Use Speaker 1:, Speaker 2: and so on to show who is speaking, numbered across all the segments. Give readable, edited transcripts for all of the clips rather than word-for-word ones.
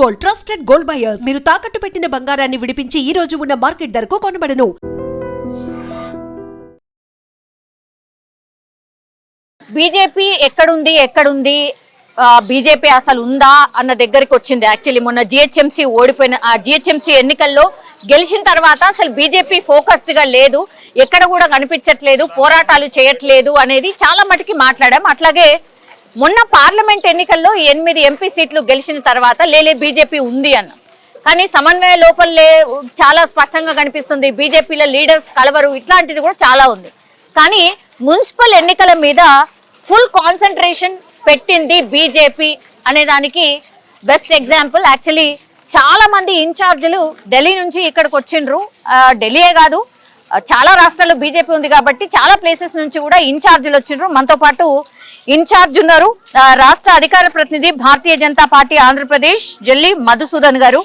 Speaker 1: Gold, trusted gold buyers. మీరు తాకట్టు పెట్టిన బంగారాన్ని విడిపించి ఈ రోజు ఉన్న మార్కెట్ ధరకు కొనబడను.
Speaker 2: బీజేపీ ఎక్కడుంది బీజేపీ అసలు ఉందా అన్న దగ్గరికి వచ్చింది. యాక్చువల్లీ మొన్న జిహెచ్ఎంసీ ఓడిపోయిన ఆ జిహెచ్ఎంసీ ఎన్నికల్లో గెలిచిన తర్వాత అసలు బీజేపీ ఫోకస్డ్ గా లేదు, ఎక్కడ కూడా కనిపించట్లేదు, పోరాటాలు చేయట్లేదు అనేది చాలా మటుకి మాట్లాడాం. అట్లాగే మొన్న పార్లమెంట్ ఎన్నికల్లో 8 ఎంపీ సీట్లు గెలిచిన తర్వాత లేలే బీజేపీ ఉంది అన్న, కానీ సమన్వయ లోపలే చాలా స్పష్టంగా కనిపిస్తుంది. బీజేపీలో లీడర్స్ కలవరు, ఇట్లాంటిది కూడా చాలా ఉంది. కానీ మున్సిపల్ ఎన్నికల మీద ఫుల్ కాన్సన్ట్రేషన్ పెట్టింది బీజేపీ అనే దానికి బెస్ట్ ఎగ్జాంపుల్. యాక్చువల్లీ చాలా మంది ఇన్ఛార్జీలు ఢిల్లీ నుంచి ఇక్కడికి వచ్చిండ్రు. ఢిల్లీయే కాదు, చాలా రాష్ట్రాల్లో బీజేపీ ఉంది కాబట్టి చాలా ప్లేసెస్ నుంచి కూడా ఇన్ఛార్జీలు వచ్చిండ్రు. మనతో పాటు ఇన్ఛార్జ్ ఉన్నారు రాష్ట్ర అధికార ప్రతినిధి భారతీయ జనతా పార్టీ ఆంధ్రప్రదేశ్ జల్లి మధుసూదన్ గారు.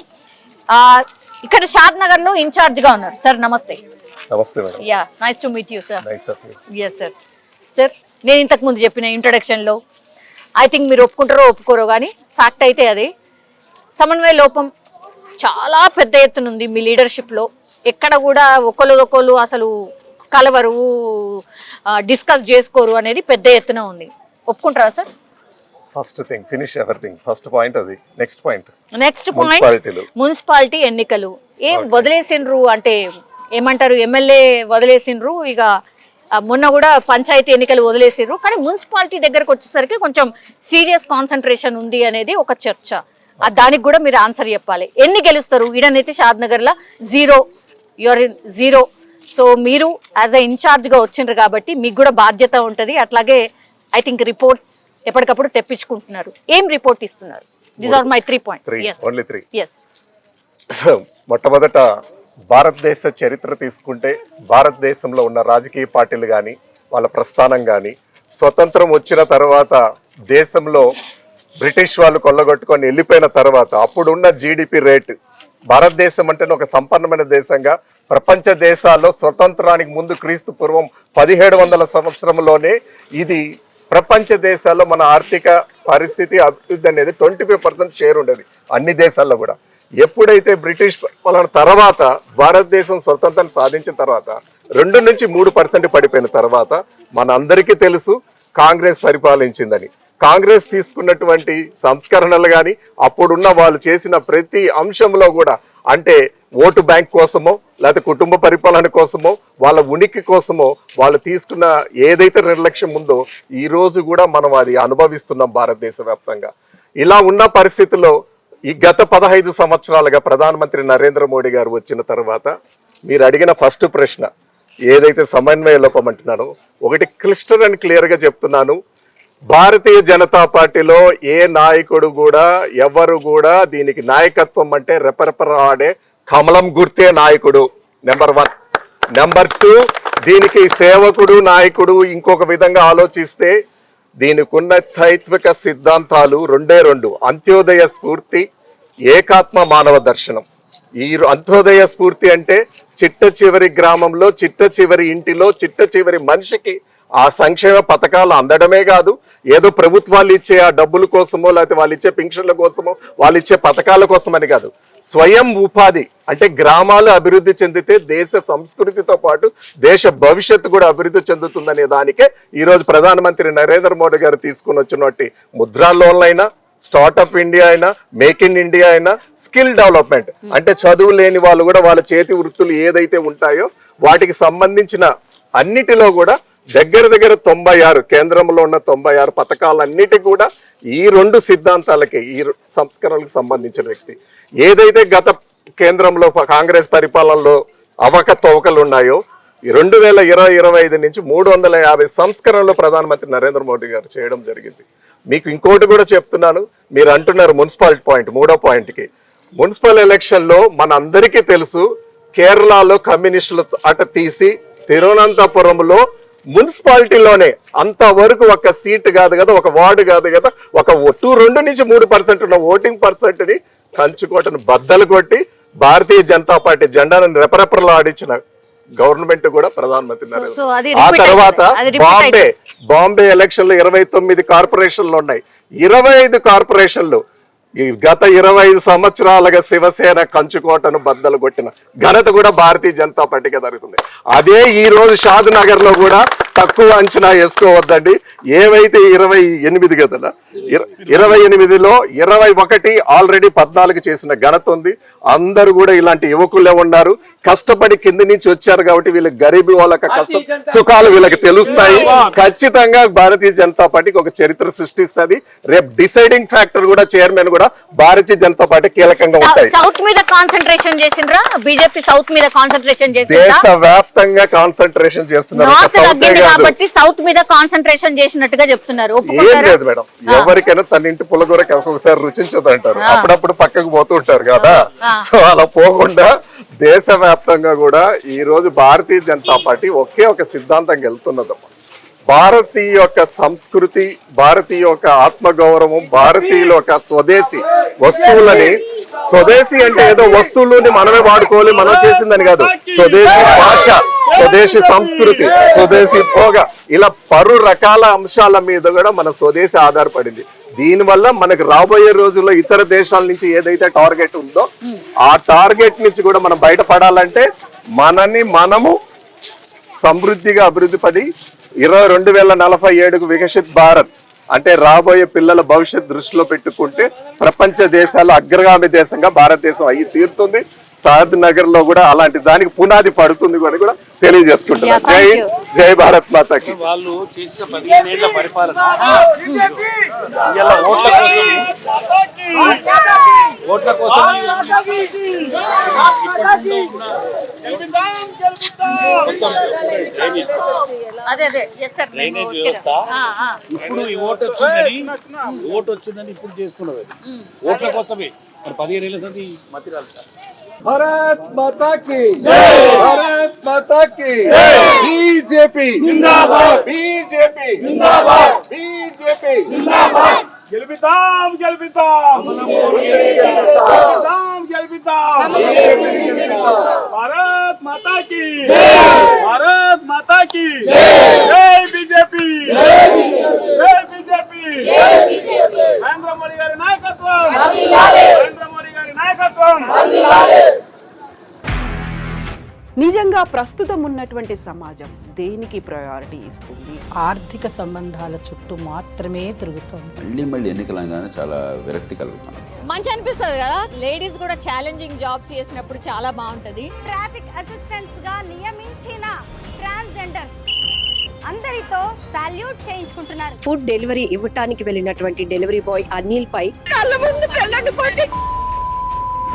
Speaker 2: ఇక్కడ షాద్ నగర్ లో ఇన్ఛార్జ్ గా ఉన్నారు. సార్ నమస్తే.
Speaker 3: నమస్తే madam.
Speaker 2: Yeah, nice to meet you sir.
Speaker 3: Nice of you.
Speaker 2: yes sir. Sir నేను ఇంతకు ముందు చెప్పిన ఇంట్రొడక్షన్ లో ఐ థింక్ మీరు ఒప్పుకుంటారో ఒప్పుకోరో కానీ ఫ్యాక్ట్ అయితే అది సమన్వయ లోపం చాలా పెద్ద ఎత్తున ఉంది మీ లీడర్షిప్ లో. ఎక్కడ కూడా ఒకళ్ళు అసలు కలవరు, డిస్కస్ చేసుకోరు అనేది పెద్ద ఎత్తున ఉంది. ఒప్పుకుంటారా sir?
Speaker 3: First thing finish everything. First point అది. నెక్స్ట్ పాయింట్
Speaker 2: మున్సిపాలిటీ ఎన్నికలు ఏం వదిలేసిండ్రు అంటే ఏమంటారు, ఎమ్మెల్యే వదిలేసిండ్రు, ఇక మొన్న కూడా పంచాయతీ ఎన్నికలు వదిలేసిండ్రు, కానీ మున్సిపాలిటీ దగ్గరకు వచ్చేసరికి కొంచెం సీరియస్ కాన్సన్ట్రేషన్ ఉంది అనేది ఒక చర్చ. దానికి కూడా మీరు ఆన్సర్ చెప్పాలి. ఎన్ని గెలుస్తారు? ఈడనైతే షాద్ నగర్ లా 0, యూఆర్ ఇన్ 0. సో మీరు యాజ్ అ ఇన్ఛార్జ్ గా వచ్చిండ్రు కాబట్టి మీకు కూడా బాధ్యత ఉంటుంది. అట్లాగే ఐ థింక్ రిపోర్ట్స్ ఎప్పటికప్పుడు తెప్పించుకుంటున్నారు. ఏం రిపోర్ట్ ఇస్తున్నారు? These are my 3 points.
Speaker 3: Only 3. మొట్టమొదట భారతదేశ చరిత్ర తీసుకుంటే భారతదేశంలో ఉన్న రాజకీయ పార్టీలు కానీ వాళ్ళ ప్రస్థానం కానీ స్వతంత్రం వచ్చిన తర్వాత దేశంలో బ్రిటిష్ వాళ్ళు కొల్లగొట్టుకొని వెళ్ళిపోయిన తర్వాత అప్పుడున్న జీడిపి రేటు, భారతదేశం అంటేనే ఒక సంపన్నమైన దేశంగా ప్రపంచ దేశాల్లో స్వతంత్రానికి ముందు క్రీస్తు పూర్వం 1700 సంవత్సరంలోనే ఇది ప్రపంచ దేశాల్లో మన ఆర్థిక పరిస్థితి అభివృద్ధి అనేది 25% షేర్ ఉండేది అన్ని దేశాల్లో కూడా. ఎప్పుడైతే బ్రిటిష్ పాలన తర్వాత భారతదేశం స్వతంత్రం సాధించిన తర్వాత 2 నుంచి 3% పడిపోయిన తర్వాత మన అందరికీ తెలుసు కాంగ్రెస్ పరిపాలించిందని. కాంగ్రెస్ తీసుకున్నటువంటి సంస్కరణలు కానీ అప్పుడున్న వాళ్ళు చేసిన ప్రతి అంశంలో కూడా, అంటే ఓటు బ్యాంక్ కోసమో లేకపోతే కుటుంబ పరిపాలన కోసమో వాళ్ళ ఉనికి కోసమో వాళ్ళు తీసుకున్న ఏదైతే నిర్లక్ష్యం ఉందో ఈ రోజు కూడా మనం అది అనుభవిస్తున్నాం భారతదేశ వ్యాప్తంగా. ఇలా ఉన్న పరిస్థితుల్లో ఈ గత 15 సంవత్సరాలుగా ప్రధానమంత్రి నరేంద్ర మోడీ గారు వచ్చిన తర్వాత మీరు అడిగిన ఫస్ట్ ప్రశ్న ఏదైతే సమన్వయ లోపం అంటున్నానో, ఒకటి క్లిస్టర్ అండ్ క్లియర్గా చెప్తున్నాను. భారతీయ జనతా పార్టీలో ఏ నాయకుడు కూడా ఎవరు కూడా దీనికి నాయకత్వం అంటే రెపరెపరాడే కమలం గుర్తే నాయకుడు నెంబర్ 1. నెంబర్ 2, దీనికి సేవకుడు నాయకుడు ఇంకొక విధంగా ఆలోచిస్తే దీనికి ఉన్న తైత్విక సిద్ధాంతాలు 2 అంత్యోదయ స్ఫూర్తి, ఏకాత్మ మానవ దర్శనం. ఈ అంత్యోదయ స్ఫూర్తి అంటే చిట్ట చివరి గ్రామంలో, చిట్ట చివరి ఇంటిలో, చిట్ట చివరి మనిషికి ఆ సంక్షేమ పథకాలు అందడమే కాదు, ఏదో ప్రభుత్వాలు ఇచ్చే ఆ డబ్బుల కోసమో లేకపోతే వాళ్ళు ఇచ్చే పెన్షన్ల కోసమో వాళ్ళు ఇచ్చే పథకాల కోసమని కాదు, స్వయం ఉపాధి అంటే గ్రామాలు అభివృద్ధి చెందితే దేశ సంస్కృతితో పాటు దేశ భవిష్యత్తు కూడా అభివృద్ధి చెందుతుందనే దానికే ఈరోజు ప్రధానమంత్రి నరేంద్ర మోడీ గారు తీసుకుని వచ్చినటువంటి ముద్రా లోన్లు అయినా, స్టార్ట్అప్ ఇండియా అయినా, మేక్ ఇన్ ఇండియా అయినా, స్కిల్ డెవలప్మెంట్ అంటే చదువు లేని వాళ్ళు కూడా వాళ్ళ చేతి వృత్తులు ఏదైతే ఉంటాయో వాటికి సంబంధించిన అన్నిటిలో కూడా దగ్గర 96 కేంద్రంలో ఉన్న 96 పథకాలన్నిటి కూడా ఈ 2 సిద్ధాంతాలకి, ఈ సంస్కరణలకు సంబంధించిన వ్యక్తి. ఏదైతే గత కేంద్రంలో కాంగ్రెస్ పరిపాలనలో అవకతవకలు ఉన్నాయో 2020-25 నుంచి 350 సంస్కరణలు ప్రధానమంత్రి నరేంద్ర మోడీ గారు చేయడం జరిగింది. మీకు ఇంకోటి కూడా చెప్తున్నాను, మీరు అంటున్నారు మున్సిపాలిటీ పాయింట్, 3వ పాయింట్కి. మున్సిపల్ ఎలక్షన్లో మన అందరికీ తెలుసు కేరళలో కమ్యూనిస్టులు అట తీసి తిరువనంతపురంలో మున్సిపాలిటీలోనే అంతవరకు ఒక సీట్ కాదు కదా, ఒక వార్డు కాదు కదా, ఒక 2 నుంచి 3% ఉన్న ఓటింగ్ పర్సెంట్ని కంచుకోటను బద్దలు కొట్టి భారతీయ జనతా పార్టీ జెండాను రెపరెపరలాడించిన గవర్నమెంట్ కూడా ప్రధానమంత్రి నరేంద్ర. ఆ తర్వాత బాంబే ఎలక్షన్ లో 29 కార్పొరేషన్లు ఉన్నాయి. 25 కార్పొరేషన్లు ఈ గత 25 సంవత్సరాలుగా శివసేన కంచుకోటను బద్దలు కొట్టిన ఘనత కూడా భారతీయ జనతా పార్టీకి జరుగుతుంది. అదే ఈ రోజు షాద్ నగర్ లో కూడా తక్కువ అంచనా వేసుకోవద్దండి. ఏవైతే 28 గదలా 28లో 21 ఆల్రెడీ 14 చేసిన ఘనత ఉంది. అందరూ కూడా ఇలాంటి యువకులే ఉన్నారు. కష్టపడి కింది నుంచి వచ్చారు కాబట్టి వీళ్ళకి గరీబీ వాళ్ళకి కష్ట సుఖాలు వీళ్ళకి తెలుస్తాయి. ఖచ్చితంగా భారతీయ జనతా పార్టీకి ఒక చరిత్ర సృష్టిస్తుంది. రేపు డిసైడింగ్ ఫ్యాక్టర్ కూడా చైర్మన్ కూడా భారతీయ జనతా పార్టీ కీలకంగా ఉంటాయి.
Speaker 2: సౌత్ మీద కాన్సన్ట్రేషన్ చేసిండ్రా బీజేపీ? సౌత్ మీద కాన్సన్ట్రేషన్ చేసిండ్రా?
Speaker 3: దేశ వ్యాప్తంగా కాన్సన్ట్రేషన్ చేస్తున్నారు.
Speaker 2: కాబట్టి సౌత్ మీద కాన్సన్ట్రేషన్ చేసినట్టుగా చెప్తున్నారు.
Speaker 3: ఏం లేదు మేడం, ఎవరికైనా తన ఇంటి పుల్లగూరకి ఒక్కొక్కసారి రుచించదు అంటారు. అప్పుడప్పుడు పక్కకు పోతూ ఉంటారు కదా. సో అలా పోకుండా దేశవ్యాప్తంగా కూడా ఈ రోజు భారతీయ జనతా పార్టీ ఒకే ఒక సిద్ధాంతం వెళ్తున్నదమ్మా. భారతీయ యొక్క సంస్కృతి, భారతీయ యొక్క ఆత్మగౌరవం, భారతీయుల యొక్క స్వదేశీ వస్తువులని, స్వదేశీ అంటే ఏదో వస్తువులని మనమే వాడుకోవాలి, మనం చేసిందని కాదు. స్వదేశీ భాష, స్వదేశీ సంస్కృతి, స్వదేశీ భోగ, ఇలా పలు రకాల అంశాల మీద కూడా మన స్వదేశీ ఆధారపడింది. దీనివల్ల మనకు రాబోయే రోజుల్లో ఇతర దేశాల నుంచి ఏదైతే టార్గెట్ ఉందో ఆ టార్గెట్ నుంచి కూడా మనం బయటపడాలంటే మనని మనము సమృద్ధిగా అభివృద్ధి పడి 2047కు వికసిత్ భారత్ అంటే రాబోయే పిల్లల భవిష్యత్ దృష్టిలో పెట్టుకుంటే ప్రపంచ దేశాల అగ్రగామి దేశంగా భారతదేశం అయ్యి తీరుతుంది. సాద్ నగర్ లో కూడా అలాంటి దానికి పునాది పడుతుంది అని కూడా తెలియజేసుకుంటున్నారు. జై జై భారత్ మాతాకి.
Speaker 4: వాళ్ళు చేసిన 15 ఏళ్ల పరిపాలన ఓట్ల కోసం డ్రైనేజ్ వ్యవస్థ ఇప్పుడు ఈ ఓటు వచ్చిందని ఇప్పుడు చేస్తున్నది. ఓట్ల కోసమే మరి 15 ఏళ్ల సంది మతి రాలేదు.
Speaker 5: भारत माता की भारत माता की बीजेपी जिंदाबाद बीजेपी जिंदाबाद बीजेपी जिंदाबाद
Speaker 4: గెలుపుతాం గెలుపుతాం గెలుపుతాం భారత్ మాతా కి భారత్ మాతా కి జై బీజేపీ జై బీజేపీ నరేంద్ర మోడీ గారి నాయకత్వం నరేంద్ర మోడీ గారి నాయకత్వం.
Speaker 6: నిజంగా ప్రస్తుతం ఉన్నటువంటి సమాజం దేనికి ప్రయారిటీ ఇస్తుంది?
Speaker 7: ఆర్థిక సంబంధాల చుట్టూ మాత్రమే తిరుగుతోంది.
Speaker 8: మళ్ళీ ఎన్నికలంగానే చాలా విరక్తి కలుగుతున్నాం.
Speaker 2: మంచి అనిపిస్తుంది కదా, లేడీస్ కూడా ఛాలెంజింగ్ జాబ్స్ చేసినప్పుడు చాలా బాగుంటది.
Speaker 9: ట్రాఫిక్ అసిస్టెంట్స్ గా నియమించిన ట్రాన్స్జెండర్స్ అందరితో సాల్యూట్ చేయించుకుంటున్నారు.
Speaker 1: ఫుడ్ డెలివరీ ఇవ్వటానికి వెళ్ళినటువంటి డెలివరీ బాయ్ అనిల్ పై కళ్ళ ముందు